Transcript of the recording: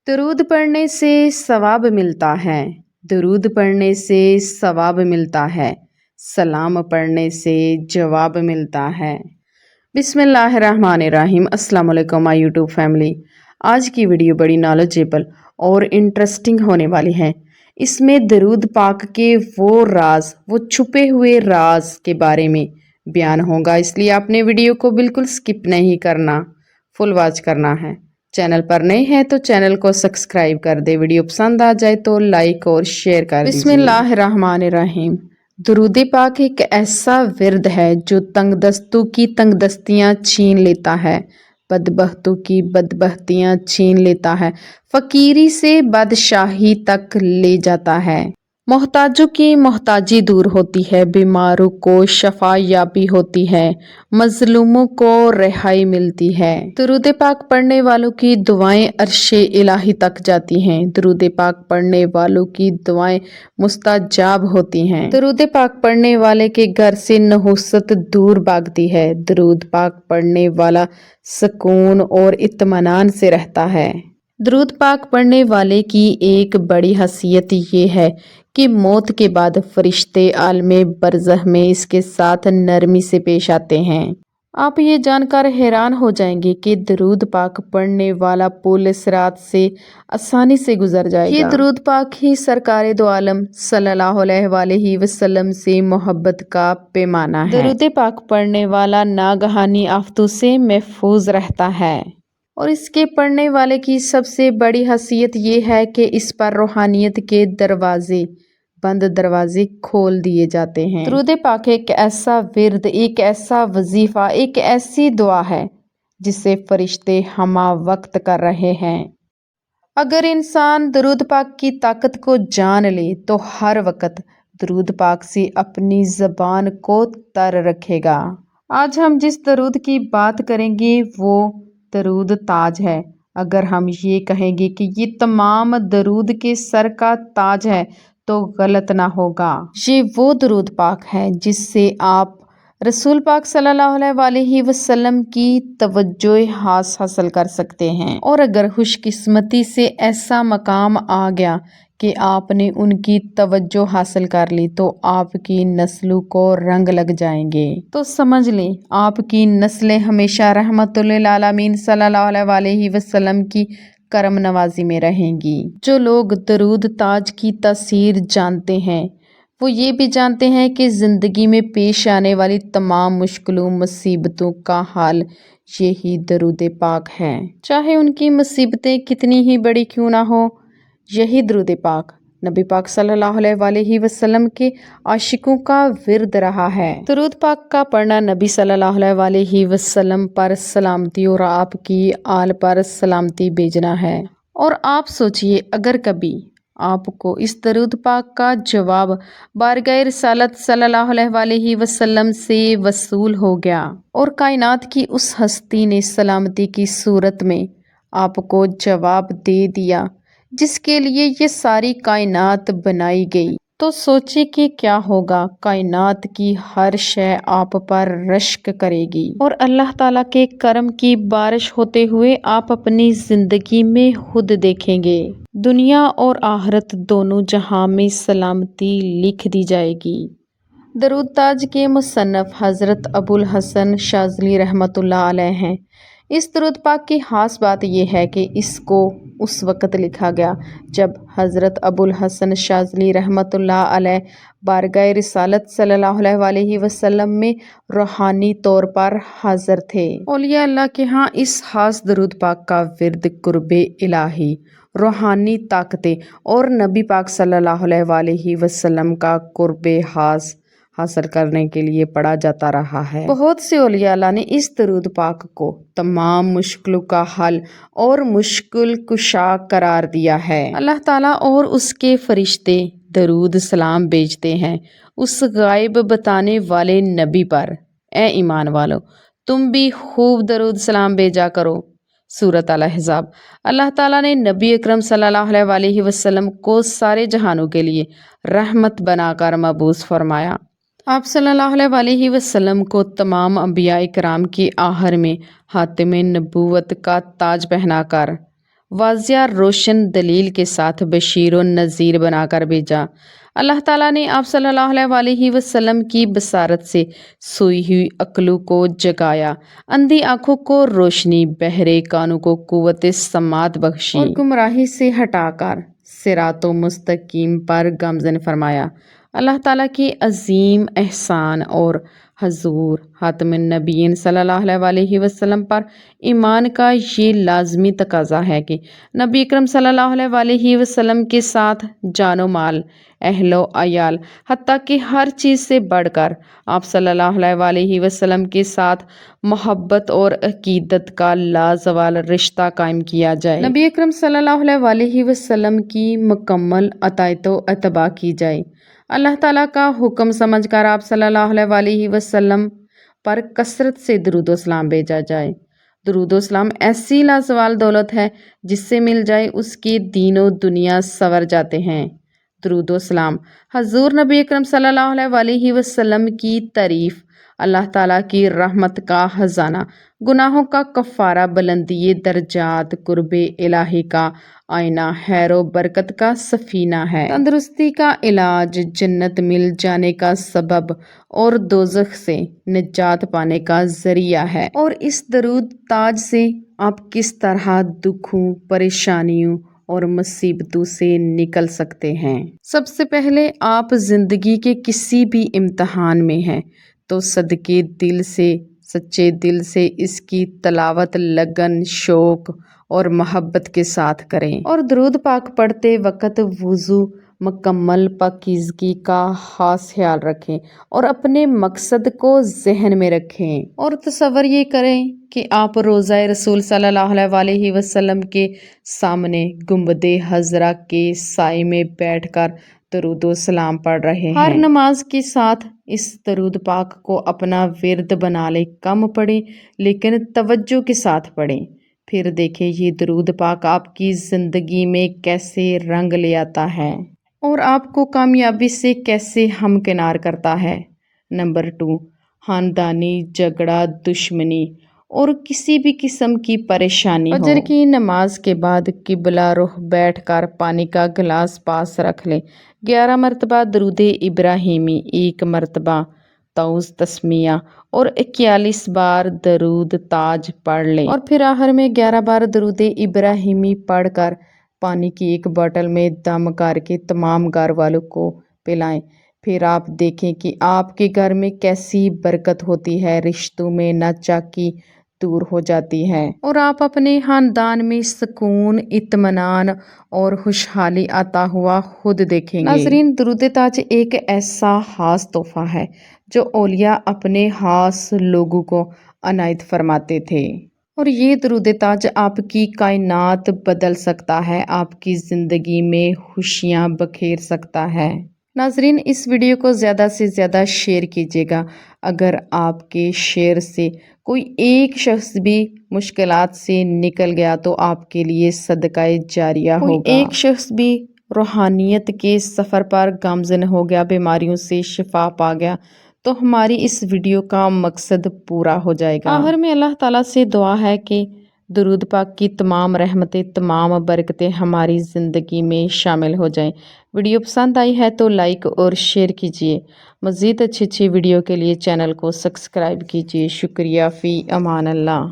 दरूद पढ़ने से सवाब मिलता है। दरूद पढ़ने से सवाब मिलता है। सलाम पढ़ने से जवाब मिलता है। बिस्मिल्लाहिर्रहमानिर्रहीम। अस्सलाम वालेकुम माय यूट्यूब फैमिली। आज की वीडियो बड़ी नॉलेजेबल और इंटरेस्टिंग होने वाली है। इसमें दरूद पाक के वो छुपे हुए राज के बारे में बयान होगा, इसलिए आपने वीडियो को बिल्कुल स्किप नहीं करना, फुल वॉच करना है। चैनल पर नए हैं तो चैनल को सब्सक्राइब कर दे। वीडियो पसंद आ जाए तो लाइक और शेयर कर दीजिए। बिस्मिल्लाहिर्रहमानिर्रहीम। दरूद पाक एक ऐसा विर्द है जो तंगदस्तों की तंगदस्तियां छीन लेता है, बदबख्तों की बदबख्तियां छीन लेता है, फकीरी से बादशाही तक ले जाता है। मोहताजों की मोहताजी दूर होती है, बीमारों को शफा याबी होती है, मजलूमों को रिहाई मिलती है। दरूद पाक पढ़ने वालों की दुआएं अर्शे इलाही तक जाती हैं। दरूद पाक पढ़ने वालों की दुआएं मुस्ताजाब होती हैं। दरूद पाक पढ़ने वाले के घर से नहुसत दूर भागती है। दरूद पाक पढ़ने वाला सुकून और इत्मीनान से रहता है। दरूद पाक पढ़ने वाले की एक बड़ी हसीयत ये है कि मौत के बाद फरिश्ते आलमे बरज़ह में इसके साथ नरमी से पेश आते हैं। आप ये जानकर हैरान हो जाएंगे कि दरूद पाक पढ़ने वाला पुल सिरात से आसानी से गुजर जाएगा। ये दरूद पाक ही सरकारे दो आलम सल्लल्लाहु अलैहि वसल्लम से मोहब्बत का पैमाना है। दरूद पाक पढ़ने वाला नागहानी आफतों से महफूज रहता है। और इसके पढ़ने वाले की सबसे बड़ी हसीयत ये है कि इस पर रूहानियत के बंद दरवाजे खोल दिए जाते हैं। दरूद पाक एक ऐसा विर्द, एक ऐसा वजीफा, एक ऐसी दुआ है जिसे फरिश्ते हमा वक्त कर रहे हैं। अगर इंसान दरूद पाक की ताकत को जान ले तो हर वक्त दरूद पाक से अपनी ज़बान को तर रखेगा। आज हम जिस दरूद की बात करेंगे वो दरूद ताज है। अगर हम ये कहेंगे कि ये तमाम दरूद के सर का ताज है तो गलत ना होगा। ये वो दरूद पाक है जिससे आप रसूल पाक सल्लल्लाहु अलैहि वसल्लम की तवज्जो हास हासिल कर सकते हैं। और अगर खुशकिस्मती से ऐसा मकाम आ गया कि आपने उनकी तवज्जो हासिल कर ली तो आपकी नस्लों को रंग लग जाएंगे। तो समझ लें आपकी नस्लें हमेशा रहमतुल्लिल आलमीन सल्लल्लाहु अलैहि वसल्लम की करम नवाजी में रहेंगी। जो लोग दरूद ताज की तासीर जानते हैं वो ये भी जानते हैं कि ज़िंदगी में पेश आने वाली तमाम मुश्किलों मुसीबतों का हाल यही दरूद पाक है। चाहे उनकी मुसीबतें कितनी ही बड़ी क्यों ना हो, यही दरूद पाक नबी पाक सल्लल्लाहु अलैहि वसल्लम के आशिकों का विर्द रहा है। दरूद पाक का पढ़ना नबी सल्लल्लाहु अलैहि वसल्लम पर सलामती और आपकी आल पर सलामती भेजना है। और आप सोचिए अगर कभी आपको इस दरूद पाक का जवाब बारगाह रिसालत सल्लल्लाहु अलैहि वसल्लम से वसूल हो गया और कायनात की उस हस्ती ने सलामती की सूरत में आपको जवाब दे दिया जिसके लिए ये सारी कायनात बनाई गई, तो सोचे कि क्या होगा। कायनात की हर शय आप पर रश्क करेगी और अल्लाह ताला के करम की बारिश होते हुए आप अपनी जिंदगी में खुद देखेंगे। दुनिया और आखिरत दोनों जहां में सलामती लिख दी जाएगी। दरूद ताज के मुसन्नफ हज़रत अबुल हसन शाज़ली रहमतुल्लाह अलैह हैं। इस दरूद पाक की खास बात यह है कि इसको उस वक़्त लिखा गया जब हज़रत अबुल हसन शाज़ली रहमतुल्लाह अलैह बारगाह रिसालत सल्लल्लाहु अलैहि वसल्लम में रूहानी तौर पर हाज़िर थे। औलिया अल्लाह के यहाँ इस खास दरूद पाक का विर्द कुर्बे इलाही, रूहानी ताकतें और नबी पाक सल्लल्लाहु अलैहि वसल्लम का कुर्बे खास हासिल करने के लिए पढ़ा जाता रहा है। बहुत से औलिया अल्लाह ने इस दरूद पाक को तमाम मुश्किलों का हल और मुश्किल कुशा करार दिया है। अल्लाह ताला और उसके फरिश्ते दरूद सलाम भेजते हैं उस गायब बताने वाले नबी पर। ए ईमान वालो, तुम भी खूब दरूद सलाम भेजा करो। सूरत अल-अहज़ाब। अल्लाह ताला ने नबी अकरम सल्लल्लाहु अलैहि वसल्लम को सारे जहानों के लिए रहमत बनाकर मबूस फरमाया। आप सल्लल्लाहु अलैहि वसल्लम को तमाम अंबिया इकराम की आहर में हातिम नबूवत का ताज पहनाकर वाज़िया रोशन दलील के साथ बशीर व नज़ीर बनाकर भेजा। अल्लाह ताला ने आप सल्लल्लाहु अलैहि वसल्लम की बसारत से सोई हुई अक्लों को जगाया, अंधी आँखों को रोशनी, बहरे कानों को कुव्वत समात बख्शी और गुमराही से हटाकर सिरातो मुस्तकीम पर गामज़न फरमाया। अल्लाह ताला की अजीम एहसान और हजूर हातमुन नबीयीन सल्लल्लाहु अलैहि वसल्लम पर ईमान का ये लाजमी तकाजा है कि नबी अकरम सल्लल्लाहु अलैहि वसल्लम के साथ जानो माल, अहलो अयाल, हत्ता कि हर चीज़ से बढ़कर आप सल्लल्लाहु अलैहि वसल्लम के साथ मोहब्बत और अकीदत का लाजवाल रिश्ता कायम किया जाए। नबी अकरम सल्लल्लाहु अलैहि वसल्लम की मुकम्मल अतायत व अतबा की जाए। अल्लाह ताला का हुक्म समझकर आप सल्लल्लाहु अलैहि वसल्लम पर कसरत से दुरूद व सलाम भेजा जाए। दुरूद व सलाम ऐसी लाजवाल दौलत है जिससे मिल जाए उसके दीनो दुनिया सवर जाते हैं। दुरूद व सलाम हजूर नबी अकरम सल्लल्लाहु अलैहि वसल्लम की तारीफ, अल्लाह ताला की रहमत का खजाना, गुनाहों का कफ़ारा, बुलंदी दर्जात, कुर्बे इलाही का आईना, हैरो बरकत का सफीना है, तंदुरुस्ती का इलाज, जन्नत मिल जाने का सबब और दोज़ख से निजात पाने का जरिया है। और इस दरूद ताज से आप किस तरह दुखों, परेशानियों और मुसीबतों से निकल सकते हैं। सबसे पहले आप जिंदगी के किसी भी इम्तहान में हैं तो सदके दिल से, सच्चे दिल से इसकी तलावत लगन, शौक और मोहब्बत के साथ करें। और दरूद पाक पढ़ते वक्त वुज़ू मुकम्मल पाकीज़गी का खास ख्याल रखें और अपने मकसद को जहन में रखें। और तसव्वुर ये करें कि आप रोज़ा रसूल सल्लल्लाहु अलैहि वसल्लम के सामने गुंबदे हज़रा के साए में बैठकर दरूद व सलाम पढ़ रहे हैं। हर नमाज के साथ इस दरूद पाक को अपना विर्द बना ले। कम पढ़ें लेकिन तवज्जो के साथ पढ़ें। फिर देखें ये दरूद पाक आपकी ज़िंदगी में कैसे रंग ले आता है और आपको कामयाबी से कैसे हमकिनार करता है। नंबर 2, ख़ानदानी झगड़ा, दुश्मनी और किसी भी किस्म की परेशानी हो। फजर की नमाज के बाद किबला रुख बैठकर पानी का गिलास पास रख लें। 11 मरतबा दरूद इब्राहिमी, 1 मरतबा तौज़ तस्मिया और 41 बार दरूद ताज पढ़ लें। और फिर आखिर में 11 बार दरूद इब्राहिमी पढ़कर पानी की एक बोतल में दम करके तमाम घर वालों को पिलाएं। फिर आप देखें कि आपके घर में कैसी बरकत होती है, रिश्तों में नाचाकी दूर हो जाती है और आप अपने खानदान में सुकून, इत्मीनान और खुशहाली आता हुआ खुद देखेंगे। नाज़रीन, दरूद ताज एक ऐसा खास तोहफा है जो औलिया अपने खास लोगों को अनायत फरमाते थे और ये दरूद ताज आपकी कायनात बदल सकता है, आपकी ज़िंदगी में खुशियाँ बखेर सकता है। नाज़रीन, इस वीडियो को ज़्यादा से ज़्यादा शेयर कीजिएगा। अगर आपके शेयर से कोई एक शख्स भी मुश्किलात से निकल गया तो आपके लिए सदकाए जारिया होगा। कोई एक शख्स भी रूहानियत के सफ़र पर गामज़न हो गया, बीमारियों से शिफा पा गया तो हमारी इस वीडियो का मकसद पूरा हो जाएगा। आखिर में अल्लाह ताला से दुआ है कि दरूद पाक की तमाम रहमतें, तमाम बरकतें हमारी ज़िंदगी में शामिल हो जाएं। वीडियो पसंद आई है तो लाइक और शेयर कीजिए। मज़ीद अच्छी वीडियो के लिए चैनल को सब्सक्राइब कीजिए। शुक्रिया। फ़ी अमान अल्लाह।